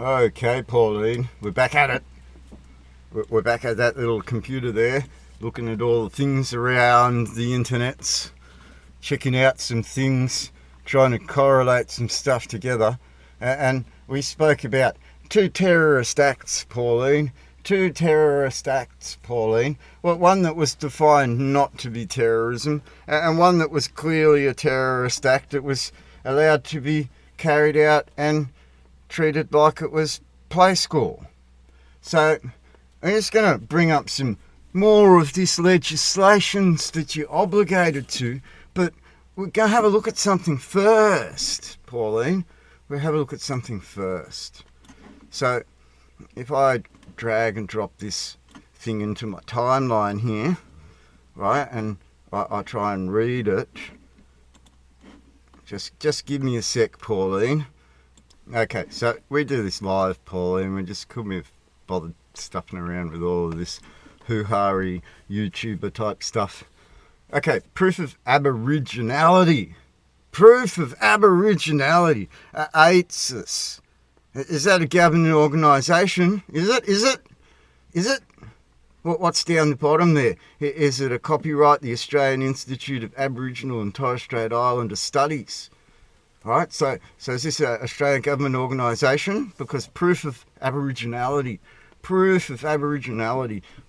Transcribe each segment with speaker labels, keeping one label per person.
Speaker 1: Okay, Pauline, we're back at it. We're back at that little computer there, looking at all the things around the internets, checking out some things, trying to correlate some stuff together. And we spoke about two terrorist acts, Pauline. Well, one that was defined not to be terrorism, and one that was clearly a terrorist act. It was allowed to be carried out and treated like it was play school. So I'm just going to bring up some more of this legislations that you're obligated to, but we're going to have a look at something first, Pauline. We'll have a look at something first. So if I drag and drop this thing into my timeline here, right, and I try and read it, just give me a sec, Pauline. Okay, so we do this live, Pauline. We just couldn't have bothered stuffing around with all of this hoo-ha-y YouTuber type stuff. Okay, proof of Aboriginality. AITSIS. Is that a government organisation? Is it? What's down the bottom there? Is it a copyright, the Australian Institute of Aboriginal and Torres Strait Islander Studies? All right, so is this an Australian government organisation? Because proof of Aboriginality,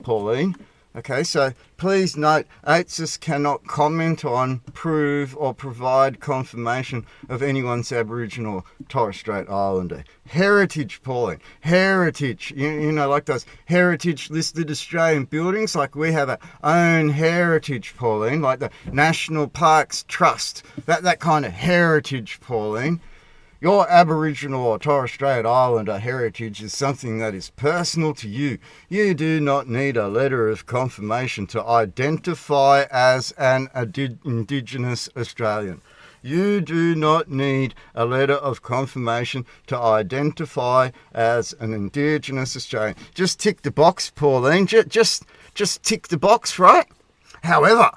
Speaker 1: Pauline. Okay, so please note, AITSIS cannot comment on, prove or provide confirmation of anyone's Aboriginal or Torres Strait Islander heritage, Pauline. Heritage, you know, like those heritage listed Australian buildings, like we have our own heritage, Pauline, like the National Parks Trust, that kind of heritage, Pauline. Your Aboriginal or Torres Strait Islander heritage is something that is personal to you. You do not need a letter of confirmation to identify as an Indigenous Australian. You do not need a letter of confirmation to identify as an Indigenous Australian. Just tick the box, Pauline. Just tick the box, right? However,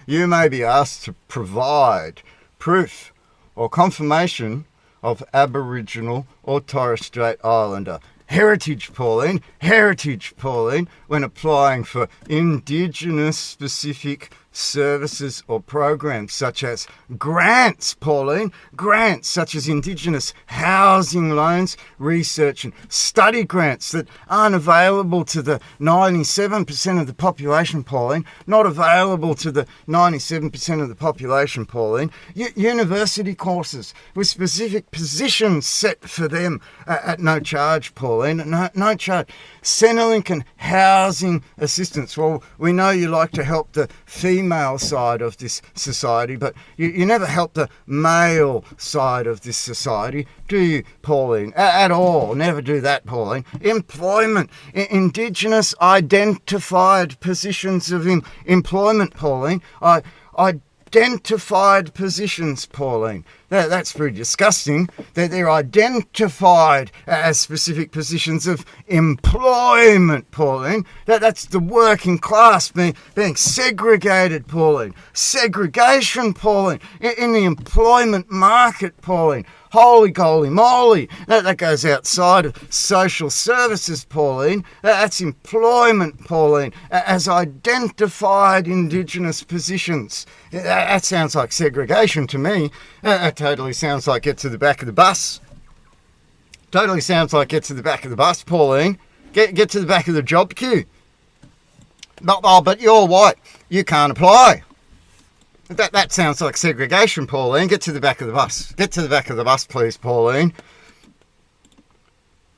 Speaker 1: you may be asked to provide proof or confirmation of Aboriginal or Torres Strait Islander heritage, Pauline, when applying for Indigenous specific services or programs such as grants, Pauline, grants such as Indigenous housing loans, research and study grants that aren't available to the 97% of the population, Pauline, not available to the 97% of the population, Pauline, university courses with specific positions set for them at no charge, Pauline, no charge. Centrelink and housing assistance. Well, we know you like to help the female side of this society, but you never help the male side of this society, do you, Pauline? At all. Never do that, Pauline. Employment. Indigenous identified positions of employment, Pauline. Identified positions, Pauline. That's pretty disgusting. They're identified as specific positions of employment, Pauline. That's the working class being segregated, Pauline. Segregation, Pauline, in the employment market, Pauline. Holy goly moly. That goes outside of social services, Pauline. That's employment, Pauline, as identified Indigenous positions. That sounds like segregation to me. That totally sounds like get to the back of the bus. Pauline. Get to the back of the job queue. But you're white. You can't apply. That sounds like segregation, Pauline. Get to the back of the bus. Get to the back of the bus, please, Pauline.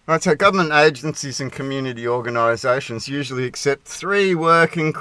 Speaker 1: Right, so government agencies and community organisations usually accept 3 working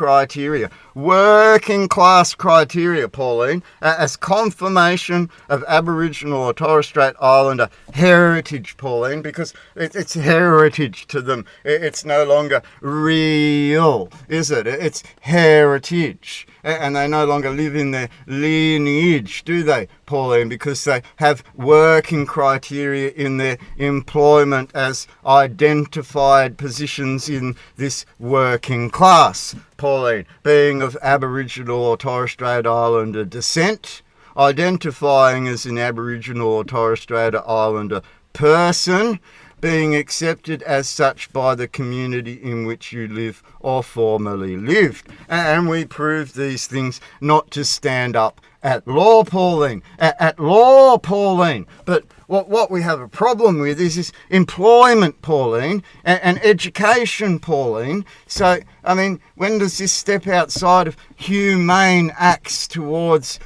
Speaker 1: class criteria, Pauline, as confirmation of Aboriginal or Torres Strait Islander heritage, Pauline, because it's heritage to them. It's no longer real, is it? It's heritage. And they no longer live in their lineage, do they, Pauline? Because they have working criteria in their employment as identified positions in this working class, Pauline. Being of Aboriginal or Torres Strait Islander descent, identifying as an Aboriginal or Torres Strait Islander person, being accepted as such by the community in which you live or formerly lived. And we prove these things not to stand up at law, Pauline. At law, Pauline. But what we have a problem with is employment, Pauline, and education, Pauline. So, I mean, when does this step outside of humane acts towards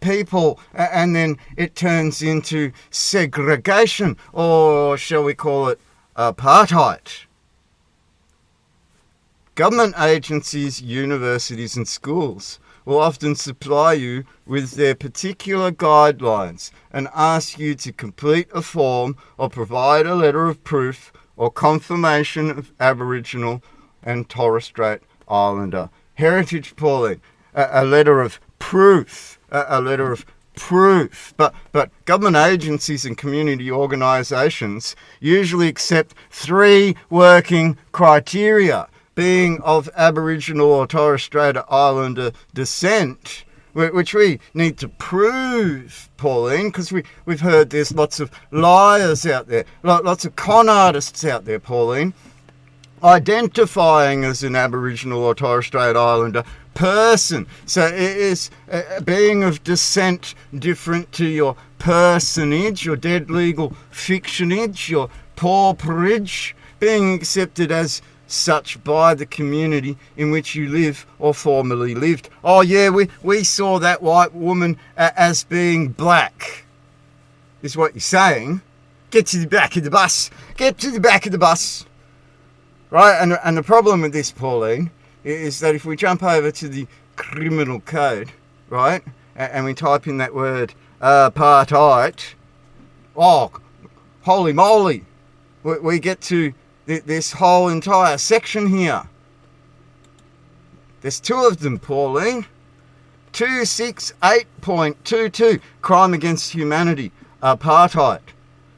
Speaker 1: people, and then it turns into segregation, or shall we call it apartheid? Government agencies, universities and schools will often supply you with their particular guidelines and ask you to complete a form or provide a letter of proof or confirmation of Aboriginal and Torres Strait Islander heritage, Pauline. A letter of proof. A letter of proof. But government agencies and community organisations usually accept 3 working criteria: being of Aboriginal or Torres Strait Islander descent, which we need to prove, Pauline, because we've heard there's lots of liars out there, lots of con artists out there, Pauline, identifying as an Aboriginal or Torres Strait Islander person. So is being of descent different to your personage, your dead legal fictionage, your pauperage, being accepted as such by the community in which you live or formerly lived? Oh yeah, we saw that white woman as being black, is what you're saying. Get to the back of the bus. Get to the back of the bus. Right, and the problem with this, Pauline, is that if we jump over to the criminal code, right, and we type in that word apartheid, oh, holy moly, we get to this whole entire section here. There's 2 of them, Pauline. 268.22, crime against humanity, apartheid.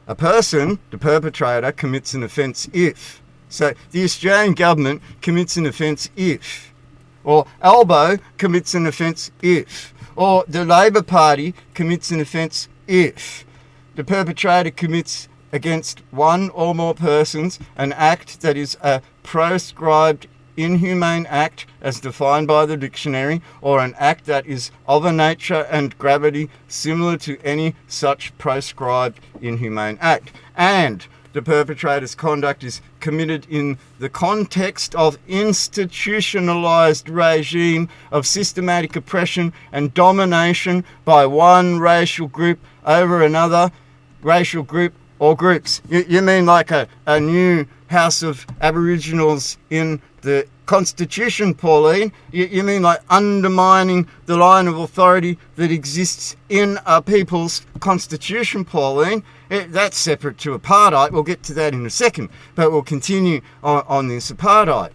Speaker 1: A person, the perpetrator, commits an offence if. So the Australian government commits an offence if. Or Albo commits an offence if. Or the Labor Party commits an offence if. The perpetrator commits against 1 or more persons an act that is a proscribed inhumane act as defined by the dictionary, or an act that is of a nature and gravity similar to any such proscribed inhumane act. And the perpetrator's conduct is committed in the context of institutionalised regime of systematic oppression and domination by one racial group over another racial group or groups. You mean like a new House of Aboriginals in the Constitution, Pauline? You mean like undermining the line of authority that exists in a people's Constitution, Pauline? That's separate to apartheid. We'll get to that in a second, but we'll continue on this apartheid.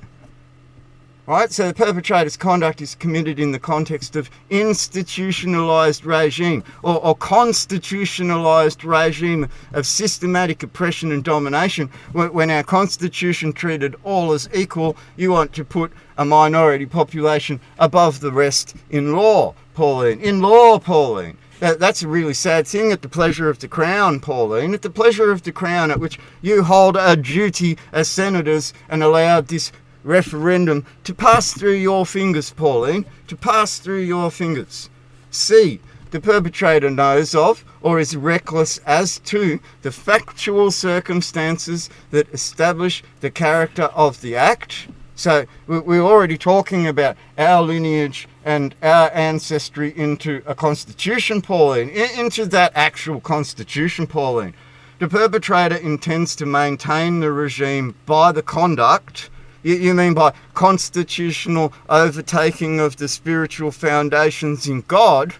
Speaker 1: Right, so the perpetrator's conduct is committed in the context of institutionalised regime or constitutionalised regime of systematic oppression and domination. When our constitution treated all as equal, you want to put a minority population above the rest in law, Pauline. In law, Pauline. That's a really sad thing at the pleasure of the Crown, Pauline. At the pleasure of the Crown, at which you hold a duty as senators and allowed this referendum to pass through your fingers, Pauline, to pass through your fingers. C, the perpetrator knows of or is reckless as to the factual circumstances that establish the character of the act. So we're already talking about our lineage and our ancestry into a constitution, Pauline, into that actual constitution, Pauline. The perpetrator intends to maintain the regime by the conduct. You mean by constitutional overtaking of the spiritual foundations in God?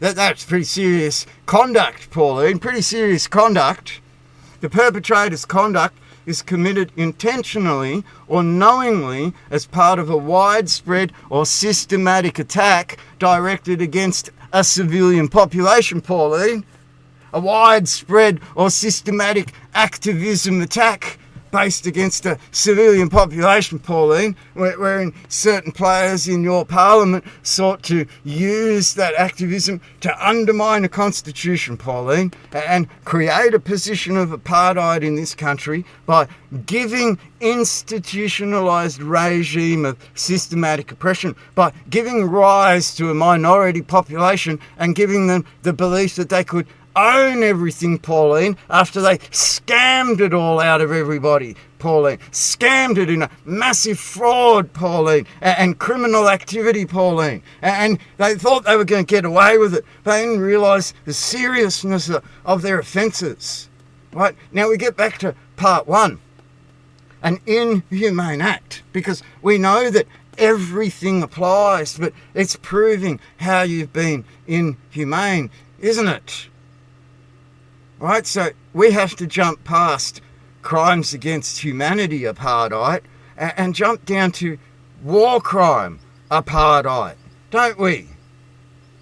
Speaker 1: That's pretty serious conduct, Pauline, pretty serious conduct. The perpetrator's conduct is committed intentionally or knowingly as part of a widespread or systematic attack directed against a civilian population, Pauline. A widespread or systematic activism attack based against a civilian population, Pauline, wherein certain players in your parliament sought to use that activism to undermine a constitution, Pauline, and create a position of apartheid in this country by giving institutionalised regime of systematic oppression, by giving rise to a minority population and giving them the belief that they could own everything, Pauline, after they scammed it all out of everybody, Pauline. Scammed it in a massive fraud, Pauline, and criminal activity, Pauline. And they thought they were going to get away with it. They didn't realise the seriousness of their offences. Right? Now we get back to part one. An inhumane act, because we know that everything applies, but it's proving how you've been inhumane, isn't it? Right, so we have to jump past crimes against humanity apartheid and jump down to war crime apartheid, don't we?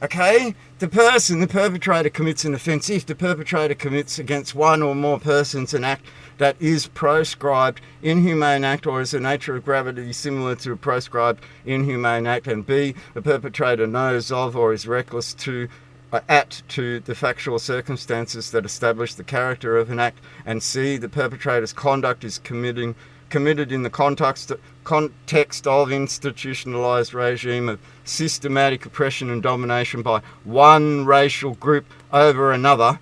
Speaker 1: Okay, the perpetrator commits an offence if the perpetrator commits against one or more persons an act that is proscribed inhumane act or is a nature of gravity similar to a proscribed inhumane act, and B, the perpetrator knows of or is reckless to the factual circumstances that establish the character of an act, and C, the perpetrator's conduct is committed in the context of institutionalised regime of systematic oppression and domination by one racial group over another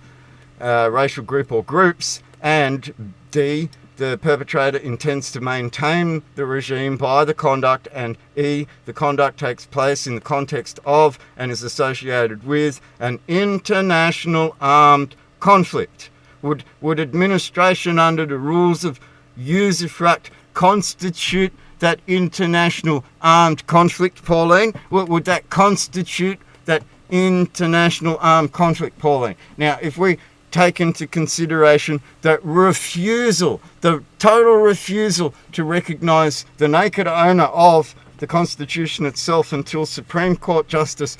Speaker 1: racial group or groups, and D, the perpetrator intends to maintain the regime by the conduct, and E, the conduct takes place in the context of and is associated with an international armed conflict. Would administration under the rules of usufruct constitute that international armed conflict, Pauline? Would that constitute that international armed conflict, Pauline? Now, if we take into consideration that refusal, the total refusal to recognise the naked owner of the Constitution itself until Supreme Court Justice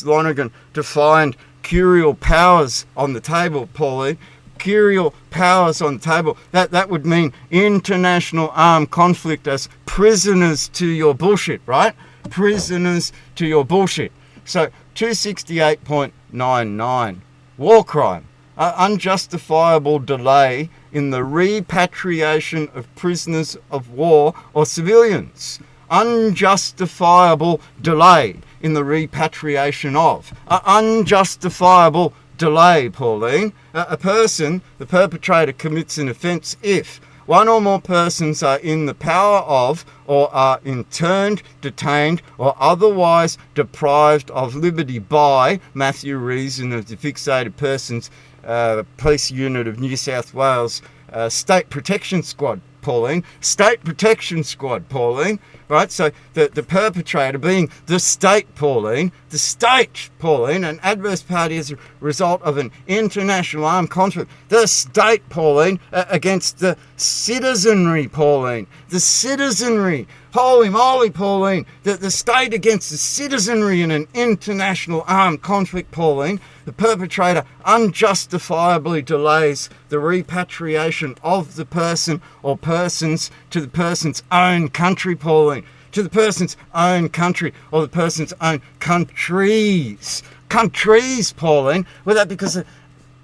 Speaker 1: Lonergan defined curial powers on the table, Pauline, curial powers on the table, that would mean international armed conflict as prisoners to your bullshit, right? Prisoners to your bullshit. So 268.99, war crime. Unjustifiable delay in the repatriation of prisoners of war or civilians. Unjustifiable delay in the repatriation of. Unjustifiable delay, Pauline. The perpetrator commits an offence if one or more persons are in the power of or are interned, detained, or otherwise deprived of liberty by Matthew Reason of the Fixated Persons Police Unit of New South Wales State Protection Squad, Pauline. State Protection Squad, Pauline. Right, so the perpetrator being the state, Pauline, an adverse party as a result of an international armed conflict. The state, Pauline, against the citizenry, Pauline. The citizenry. Holy moly, Pauline. The state against the citizenry in an international armed conflict, Pauline. The perpetrator unjustifiably delays the repatriation of the person or persons to the person's own country, Pauline. To the person's own country or the person's own countries. Countries, Pauline. Would that because of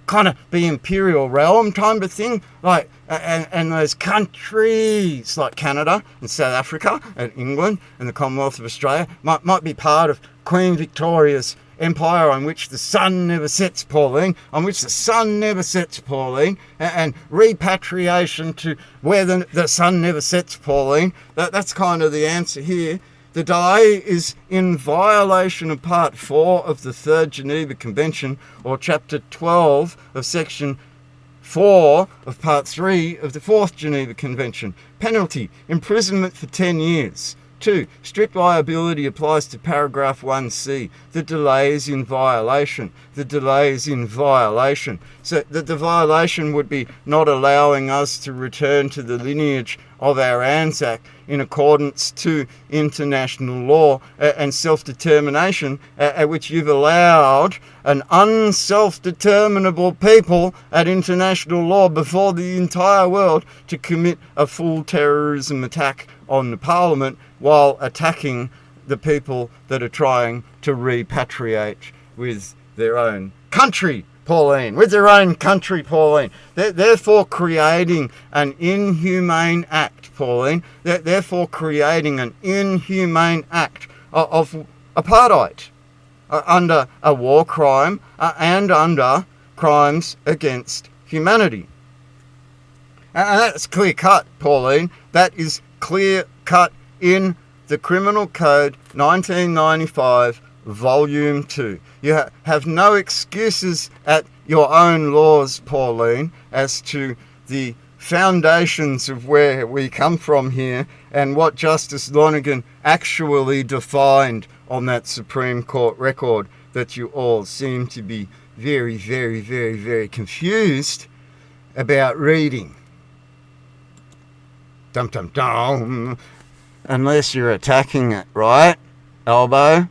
Speaker 1: kind of the imperial realm type of thing? Like, and those countries like Canada and South Africa and England and the Commonwealth of Australia might be part of Queen Victoria's empire on which the sun never sets, Pauline, and repatriation to where the sun never sets, Pauline. That's kind of the answer here. The delay is in violation of Part 4 of the Third Geneva Convention, or Chapter 12 of Section 4 of Part 3 of the Fourth Geneva Convention. Penalty, imprisonment for 10 years. 2. Strict liability applies to paragraph 1C. The delay is in violation. The delay is in violation. So the violation would be not allowing us to return to the lineage of our Anzac in accordance to international law and self-determination, at which you've allowed an unself-determinable people at international law before the entire world to commit a full terrorism attack on the parliament while attacking the people that are trying to repatriate with their own country, Pauline. With their own country, Pauline. Therefore creating an inhumane act, Pauline. Therefore creating an inhumane act of apartheid under a war crime and under crimes against humanity. And that's clear cut, Pauline. That is clear cut in the Criminal Code 1995, Volume 2. You have no excuses at your own laws, Pauline, as to the foundations of where we come from here and what Justice Lonergan actually defined on that Supreme Court record that you all seem to be very, very, very, very confused about reading. Dum dum dum. Unless you're attacking it, right? Elbow,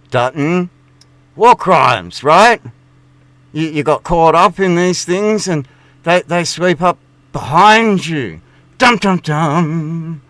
Speaker 1: Dutton, war crimes, right? You got caught up in these things and they sweep up behind you. Dum dum dum.